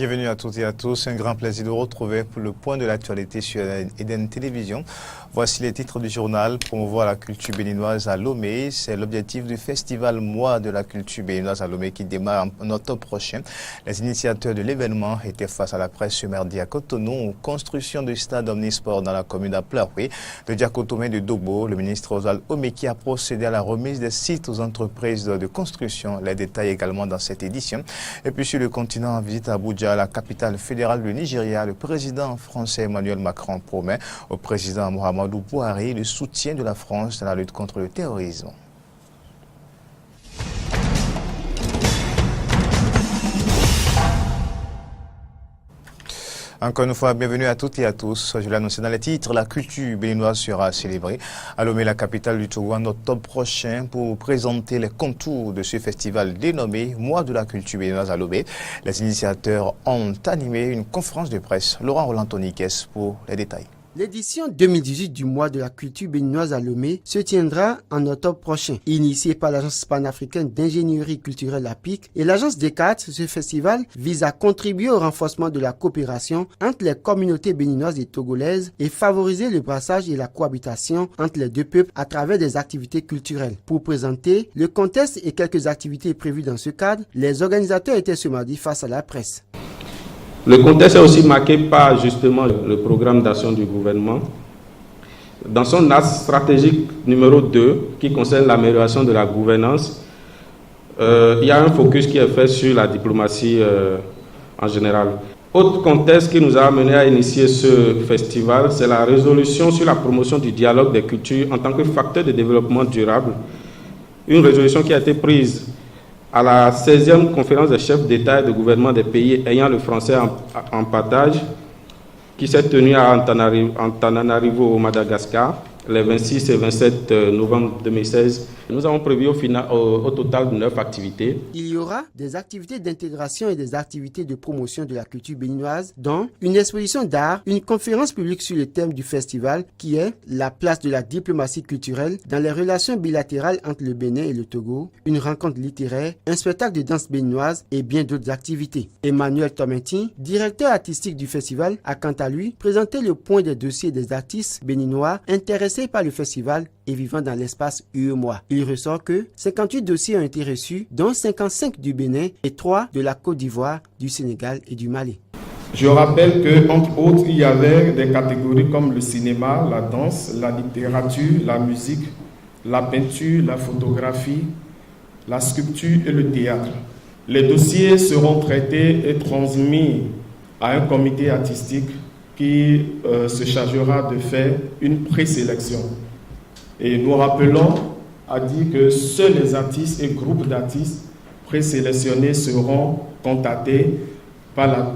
Bienvenue à toutes et à tous. Un grand plaisir de vous retrouver pour le point de l'actualité sur Eden Télévision. Voici les titres du journal. Promouvoir la culture béninoise à Lomé. C'est l'objectif du festival Mois de la culture béninoise à Lomé qui démarre en octobre prochain. Les initiateurs de l'événement étaient face à la presse ce mardi à Cotonou. Construction du stade Omnisport dans la commune d'Aplaroué. De Diakotomé de Dogbo, le ministre Oswald Omeki a procédé à la remise des sites aux entreprises de construction. Les détails également dans cette édition. Et puis sur le continent, en visite à Abuja, la capitale fédérale du Nigeria, le président français Emmanuel Macron promet au président Muhammadu Buhari le soutien de la France dans la lutte contre le terrorisme. Encore une fois, bienvenue à toutes et à tous. Je l'ai annoncé dans les titres, la culture béninoise sera célébrée à Lomé, la capitale du Togo, en octobre prochain pour présenter les contours de ce festival dénommé Mois de la culture béninoise à Lomé. Les initiateurs ont animé une conférence de presse. Laurent Rolantoniques pour les détails. L'édition 2018 du mois de la culture béninoise à Lomé se tiendra en octobre prochain. Initiée par l'Agence panafricaine d'ingénierie culturelle APIC et l'Agence Descartes, ce festival vise à contribuer au renforcement de la coopération entre les communautés béninoises et togolaises et favoriser le brassage et la cohabitation entre les deux peuples à travers des activités culturelles. Pour présenter le contexte et quelques activités prévues dans ce cadre, les organisateurs étaient ce mardi face à la presse. Le contexte est aussi marqué par justement le programme d'action du gouvernement. Dans son axe stratégique numéro 2, qui concerne l'amélioration de la gouvernance, il y a un focus qui est fait sur la diplomatie en général. Autre contexte qui nous a amené à initier ce festival, c'est la résolution sur la promotion du dialogue des cultures en tant que facteur de développement durable. Une résolution qui a été prise à la 16e conférence des chefs d'État et de gouvernement des pays ayant le français en partage, qui s'est tenue à Antananarivo au Madagascar, les 26 et 27 novembre 2016. Nous avons prévu au total 9 activités. Il y aura des activités d'intégration et des activités de promotion de la culture béninoise, dont une exposition d'art, une conférence publique sur le thème du festival qui est la place de la diplomatie culturelle dans les relations bilatérales entre le Bénin et le Togo, une rencontre littéraire, un spectacle de danse béninoise et bien d'autres activités. Emmanuel Tomenti, directeur artistique du festival, a quant à lui présenté le point des dossiers des artistes béninois intéressés par le festival et vivant dans l'espace UEMOA. Il ressort que 58 dossiers ont été reçus, dont 55 du Bénin et 3 de la Côte d'Ivoire, du Sénégal et du Mali. Je rappelle que, entre autres, il y avait des catégories comme le cinéma, la danse, la littérature, la musique, la peinture, la photographie, la sculpture et le théâtre. Les dossiers seront traités et transmis à un comité artistique qui se chargera de faire une présélection. Et nous rappelons, a dit que seuls les artistes et groupes d'artistes présélectionnés seront contactés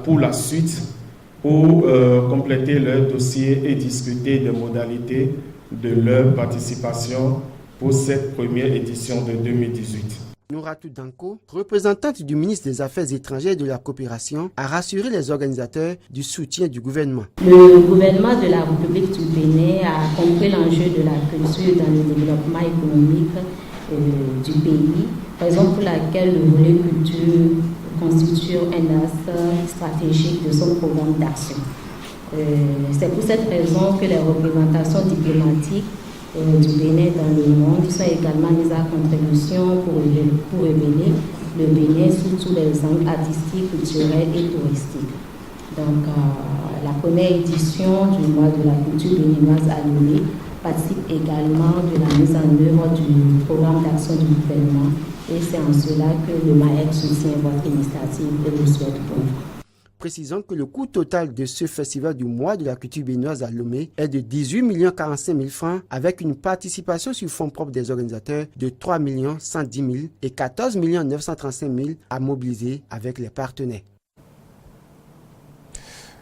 pour la suite pour compléter leur dossier et discuter des modalités de leur participation pour cette première édition de 2018. Nouratou Danko, représentante du ministre des Affaires étrangères et de la coopération, a rassuré les organisateurs du soutien du gouvernement. Le gouvernement de la République du Bénin a compris l'enjeu de la culture dans le développement économique du pays, raison pour laquelle le volet culture constitue un axe stratégique de son programme d'action. C'est pour cette raison que les représentations diplomatiques du Bénin dans le monde sont également mises à contribution pour révéler le Bénin sous tous les angles artistiques, culturels et touristiques. Donc, la première édition du mois de la culture béninoise à Lomé participe également de la mise en œuvre du programme d'action du gouvernement et c'est en cela que le MAEC soutient votre initiative et vous souhaite bon vent. Précisons que le coût total de ce festival du mois de la culture béninoise à Lomé est de 18 45 000 francs avec une participation sur fonds propres des organisateurs de 3 110 000 et 14 935 000 à mobiliser avec les partenaires.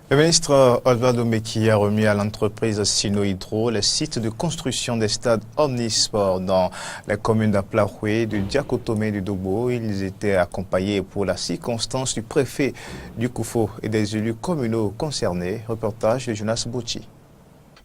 Le ministre Oswald Omeki a remis à l'entreprise Sino-Hydro les sites de construction des stades Omnisport dans les communes d'Aplaroué, de Diakotomé et de Dogbo. Ils étaient accompagnés pour la circonstance du préfet du Koufo et des élus communaux concernés. Reportage de Jonas Bouchi.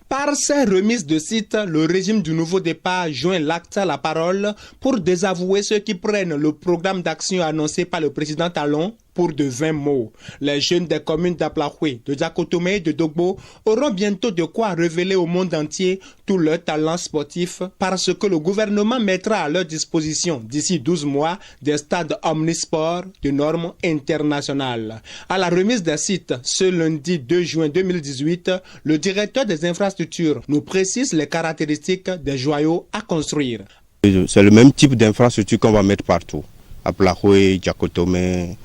Par ces remises de sites, le régime du nouveau départ joint l'acte à la parole pour désavouer ceux qui prennent le programme d'action annoncé par le président Talon pour de 20 mots. Les jeunes des communes d'Aplahoué, de Diakotomé et de Dogbo auront bientôt de quoi révéler au monde entier tout leur talent sportif parce que le gouvernement mettra à leur disposition d'ici 12 mois des stades omnisports de normes internationales. À la remise des sites ce lundi 2 juin 2018, le directeur des infrastructures nous précise les caractéristiques des joyaux à construire. C'est le même type d'infrastructure qu'on va mettre partout. À Plahoué, Diakotomé,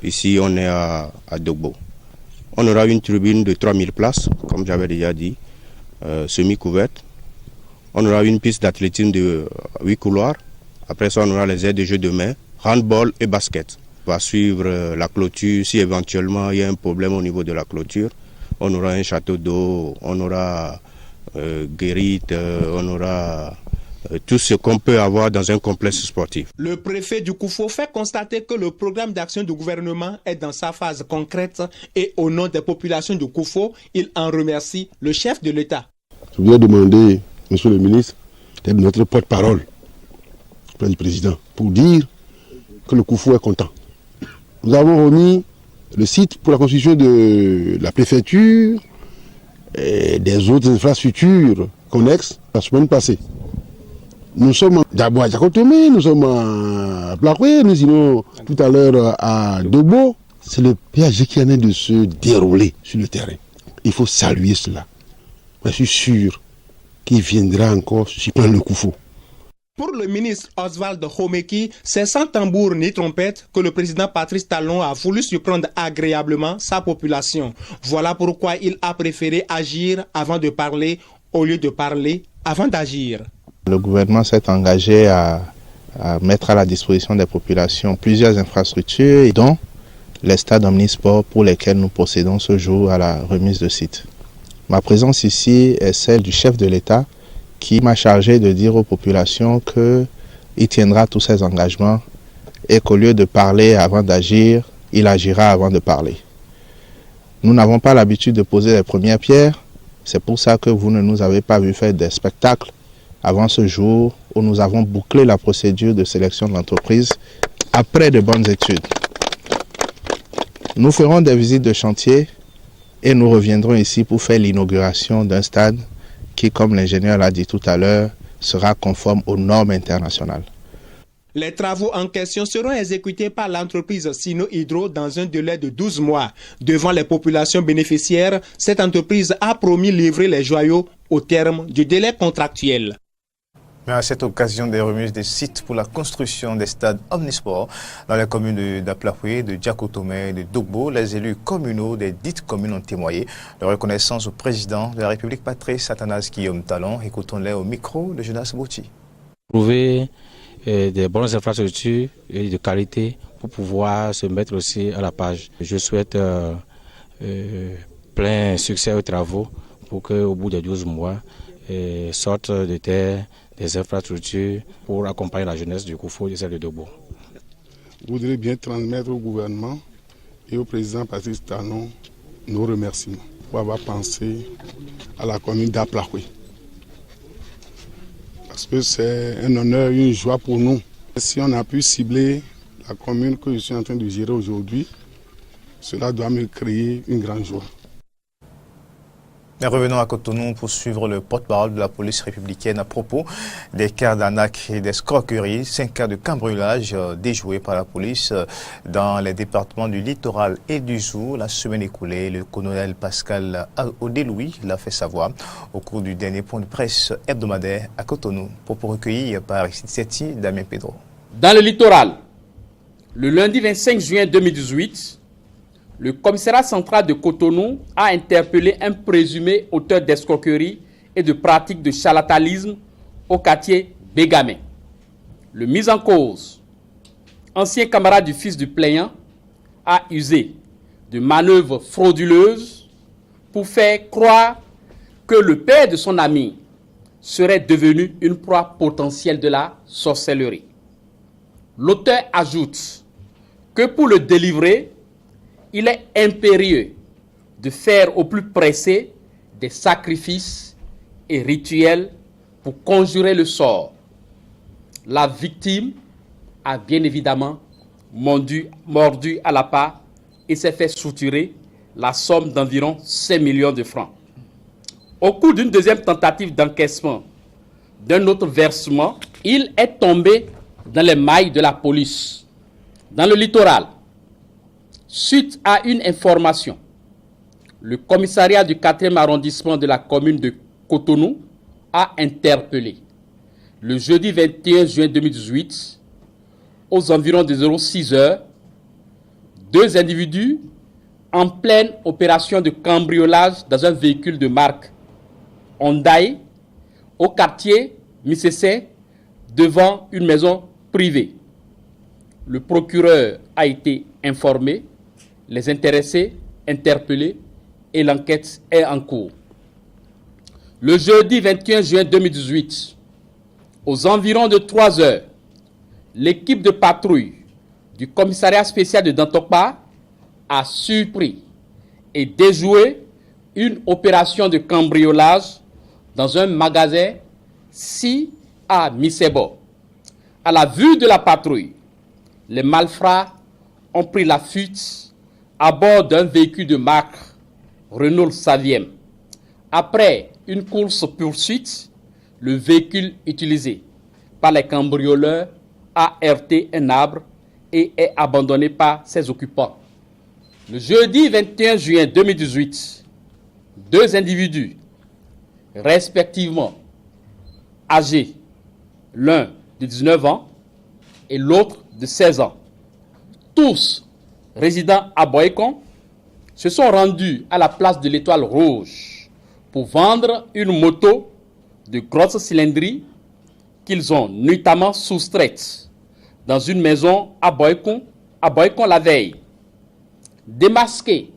ici on est à Dogbo. On aura une tribune de 3000 places, comme j'avais déjà dit, semi-couverte. On aura une piste d'athlétisme de 8 couloirs. Après ça, on aura les aires de jeux de main, handball et basket. On va suivre la clôture. Si éventuellement il y a un problème au niveau de la clôture, on aura un château d'eau, on aura guérite, on aura tout ce qu'on peut avoir dans un complexe sportif. Le préfet du Koufo fait constater que le programme d'action du gouvernement est dans sa phase concrète et au nom des populations du Koufo, il en remercie le chef de l'État. Je voudrais demander, monsieur le ministre, d'être notre porte-parole auprès du président pour dire que le Koufo est content. Nous avons remis le site pour la construction de la préfecture et des autres infrastructures connexes la semaine passée. Nous sommes d'abord à Diakotomé, nous sommes à Plahoué, nous irons tout à l'heure à Dogbo. C'est le péage qui est en train de se dérouler sur le terrain. Il faut saluer cela. Je suis sûr qu'il viendra encore surprendre le Koufo. Pour le ministre Oswald Homeki, c'est sans tambour ni trompette que le président Patrice Talon a voulu surprendre agréablement sa population. Voilà pourquoi il a préféré agir avant de parler au lieu de parler avant d'agir. Le gouvernement s'est engagé à mettre à la disposition des populations plusieurs infrastructures, dont les stades omnisports pour lesquels nous procédons ce jour à la remise de sites. Ma présence ici est celle du chef de l'État qui m'a chargé de dire aux populations qu'il tiendra tous ses engagements et qu'au lieu de parler avant d'agir, il agira avant de parler. Nous n'avons pas l'habitude de poser les premières pierres, c'est pour ça que vous ne nous avez pas vu faire des spectacles avant ce jour où nous avons bouclé la procédure de sélection de l'entreprise après de bonnes études. Nous ferons des visites de chantier et nous reviendrons ici pour faire l'inauguration d'un stade qui, comme l'ingénieur l'a dit tout à l'heure, sera conforme aux normes internationales. Les travaux en question seront exécutés par l'entreprise Sino Hydro dans un délai de 12 mois. Devant les populations bénéficiaires, cette entreprise a promis livrer les joyaux au terme du délai contractuel. Mais à cette occasion des remises des sites pour la construction des stades omnisports dans les communes d'Aplahoué, de Diakotomé et de Dogbo, les élus communaux des dites communes ont témoigné de reconnaissance au président de la République, Patrice Athanase Guillaume Talon. Écoutons-les au micro de Jonas Bouti. Trouver des bonnes infrastructures et de qualité pour pouvoir se mettre aussi à la page. Je souhaite plein succès aux travaux pour qu'au bout de 12 mois, sortent de terre des infrastructures pour accompagner la jeunesse du Koufo et celle de Dogbo. Je voudrais bien transmettre au gouvernement et au président Patrice Talon nos remerciements pour avoir pensé à la commune d'Aplahoué. Parce que c'est un honneur et une joie pour nous. Si on a pu cibler la commune que je suis en train de gérer aujourd'hui, cela doit me créer une grande joie. Et revenons à Cotonou pour suivre le porte-parole de la police républicaine à propos des cas d'arnaque et d'escroquerie. 5 cas de cambriolage déjoués par la police dans les départements du littoral et du Zou. La semaine écoulée, le colonel Pascal Odé-Louis l'a fait savoir au cours du dernier point de presse hebdomadaire à Cotonou. Propos recueillis par Seti Damien Pedro. Dans le littoral, le lundi 25 juin 2018, le commissariat central de Cotonou a interpellé un présumé auteur d'escroquerie et de pratiques de charlatanisme au quartier Bégamé. Le mis en cause, ancien camarade du fils du plaignant, a usé de manœuvres frauduleuses pour faire croire que le père de son ami serait devenu une proie potentielle de la sorcellerie. L'auteur ajoute que pour le délivrer, il est impérieux de faire au plus pressé des sacrifices et rituels pour conjurer le sort. La victime a bien évidemment mordu à la part et s'est fait soutirer la somme d'environ 5 millions de francs. Au cours d'une deuxième tentative d'encaissement d'un autre versement, il est tombé dans les mailles de la police, dans le littoral. Suite à une information, le commissariat du 4e arrondissement de la commune de Cotonou a interpellé le jeudi 21 juin 2018, aux environs de 06 heures, 2 individus en pleine opération de cambriolage dans un véhicule de marque Hyundai au quartier Missessé devant une maison privée. Le procureur a été informé, les intéressés interpellés et l'enquête est en cours. Le jeudi 21 juin 2018, aux environs de 3 heures, l'équipe de patrouille du commissariat spécial de Dantokpa a surpris et déjoué une opération de cambriolage dans un magasin si à Missebo. À la vue de la patrouille, les malfrats ont pris la fuite à bord d'un véhicule de marque Renault Saviem. Après une course-poursuite, le véhicule utilisé par les cambrioleurs a heurté un arbre et est abandonné par ses occupants. Le jeudi 21 juin 2018, 2 individus, respectivement âgés, l'un de 19 ans et l'autre de 16 ans, tous résidant à Boycon, se sont rendus à la place de l'Étoile Rouge pour vendre une moto de grosse cylindrie qu'ils ont nuitamment soustraite dans une maison à Boycon la veille. Démasqués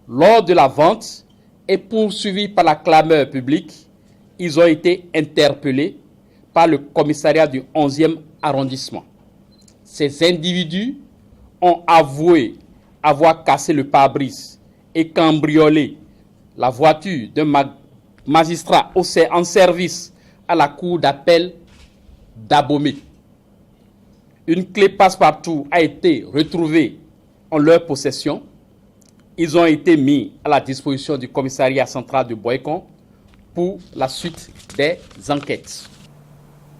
lors de la vente et poursuivis par la clameur publique, ils ont été interpellés par le commissariat du 11e arrondissement. Ces individus ont avoué avoir cassé le pare-brise et cambriolé la voiture d'un magistrat en service à la cour d'appel d'Abomey. Une clé passe-partout a été retrouvée en leur possession. Ils ont été mis à la disposition du commissariat central de Boycon pour la suite des enquêtes.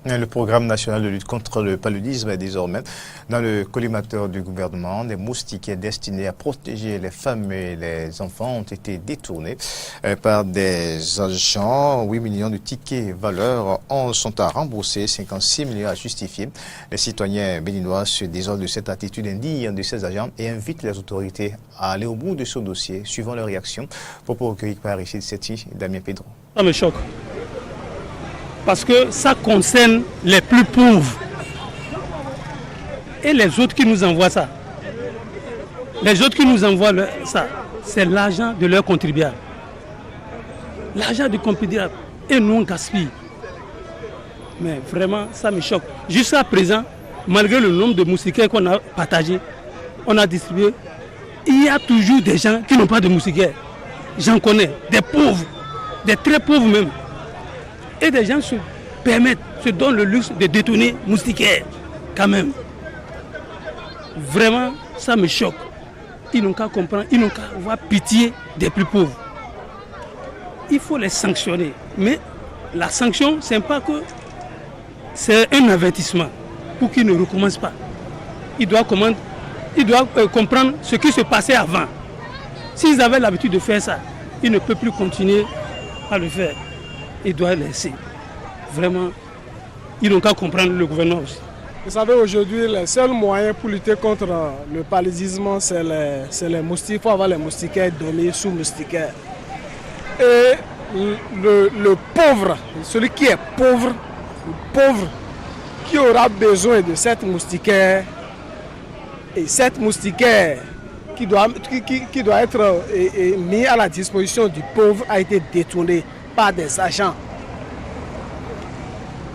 Le programme national de lutte contre le paludisme est désormais dans le collimateur du gouvernement. Des moustiquaires destinés à protéger les femmes et les enfants ont été détournés par des agents. 8 millions de tickets valeur sont à rembourser, 56 millions à justifier. Les citoyens béninois se désolent de cette attitude indigne de ces agents et invitent les autorités à aller au bout de ce dossier, suivant leur réaction. Propos recueillis par Richard Setti et Damien Pedro. Ça me choque. Parce que ça concerne les plus pauvres. Et les autres qui nous envoient ça. Les autres qui nous envoient ça, c'est l'argent de leurs contribuables. L'argent du contribuable. Et nous, on gaspille. Mais vraiment, ça me choque. Jusqu'à présent, malgré le nombre de moustiquaires qu'on a partagé, on a distribué, il y a toujours des gens qui n'ont pas de moustiquaires. J'en connais, des pauvres, des très pauvres même. Et des gens se permettent, se donnent le luxe de détourner moustiquaires, quand même. Vraiment, ça me choque. Ils n'ont qu'à comprendre, ils n'ont qu'à avoir pitié des plus pauvres. Il faut les sanctionner. Mais la sanction, c'est pas que c'est un avertissement pour qu'ils ne recommencent pas. Ils doivent comprendre ce qui se passait avant. S'ils avaient l'habitude de faire ça, ils ne peuvent plus continuer à le faire. Ils doivent laisser. Vraiment, ils n'ont qu'à comprendre le gouvernement aussi. Vous savez, aujourd'hui, le seul moyen pour lutter contre le paludisme, c'est les moustiques. Il faut avoir les moustiquaires donnés sous moustiquaires. Et le pauvre, celui qui est pauvre, qui aura besoin de cette moustiquaire, et cette moustiquaire qui doit être mis à la disposition du pauvre a été détournée par des agents.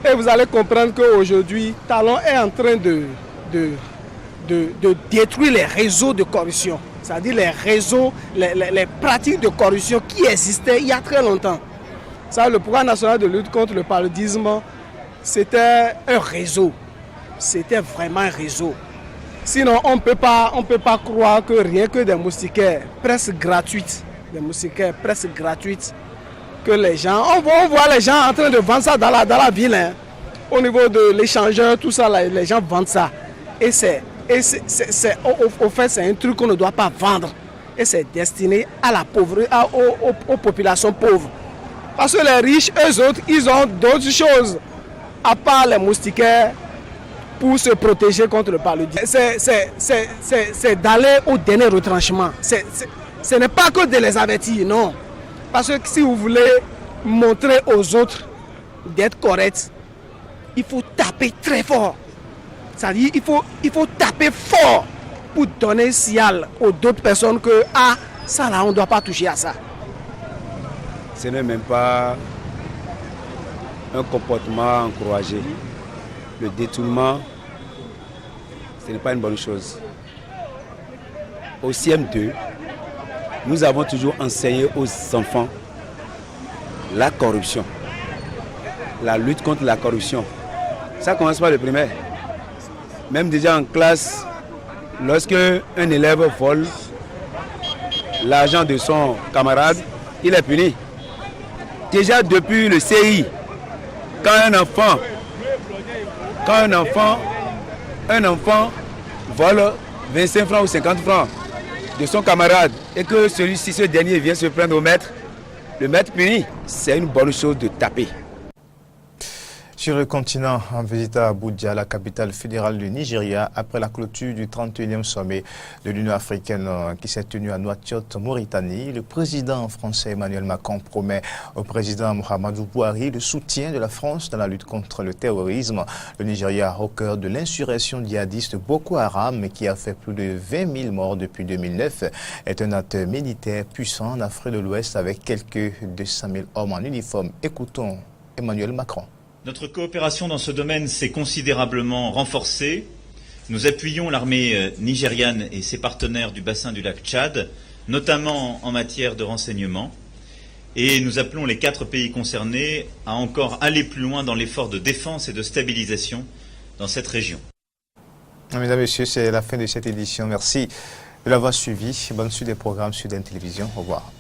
Et vous allez comprendre qu'aujourd'hui, Talon est en train de détruire les réseaux de corruption. C'est-à-dire les réseaux, les pratiques de corruption qui existaient il y a très longtemps. Ça, le programme national de lutte contre le paludisme, c'était un réseau. C'était vraiment un réseau. Sinon, on ne peut pas croire que rien que des moustiquaires presque gratuites, que les gens, on voit les gens en train de vendre ça dans la ville, hein. Au niveau de l'échangeur, tout ça, là, les gens vendent ça. Au fait, c'est un truc qu'on ne doit pas vendre. Et c'est destiné à la pauvreté, aux populations pauvres. Parce que les riches, eux autres, ils ont d'autres choses, à part les moustiquaires, pour se protéger contre le paludisme. C'est d'aller au dernier retranchement. Ce n'est pas que de les avertir, non. Parce que si vous voulez montrer aux autres d'être corrects, il faut taper très fort. C'est-à-dire il faut taper fort pour donner signal aux d'autres personnes que ça là, on ne doit pas toucher à ça. Ce n'est même pas un comportement encouragé. Le détournement, ce n'est pas une bonne chose. Au CM2, nous avons toujours enseigné aux enfants la corruption, la lutte contre la corruption. Ça commence par le primaire. Même déjà en classe, lorsque un élève vole l'argent de son camarade, il est puni. Déjà depuis le CI, quand un enfant vole 25 francs ou 50 francs de son camarade et que ce dernier vient se prendre au maître, le maître punit, c'est une bonne chose de taper. Sur le continent, en visite à Abuja, la capitale fédérale du Nigeria, après la clôture du 31e sommet de l'Union africaine qui s'est tenu à Nouakchott, Mauritanie, le président français Emmanuel Macron promet au président Muhammadu Buhari le soutien de la France dans la lutte contre le terrorisme. Le Nigeria, au cœur de l'insurrection djihadiste Boko Haram, qui a fait plus de 20 000 morts depuis 2009, est un acteur militaire puissant en Afrique de l'Ouest avec quelques 200 000 hommes en uniforme. Écoutons Emmanuel Macron. Notre coopération dans ce domaine s'est considérablement renforcée. Nous appuyons l'armée nigériane et ses partenaires du bassin du lac Tchad, notamment en matière de renseignement. Et nous appelons les 4 pays concernés à encore aller plus loin dans l'effort de défense et de stabilisation dans cette région. Mesdames et messieurs, c'est la fin de cette édition. Merci de l'avoir suivi. Bonne suite des programmes Sud Télévision. Au revoir.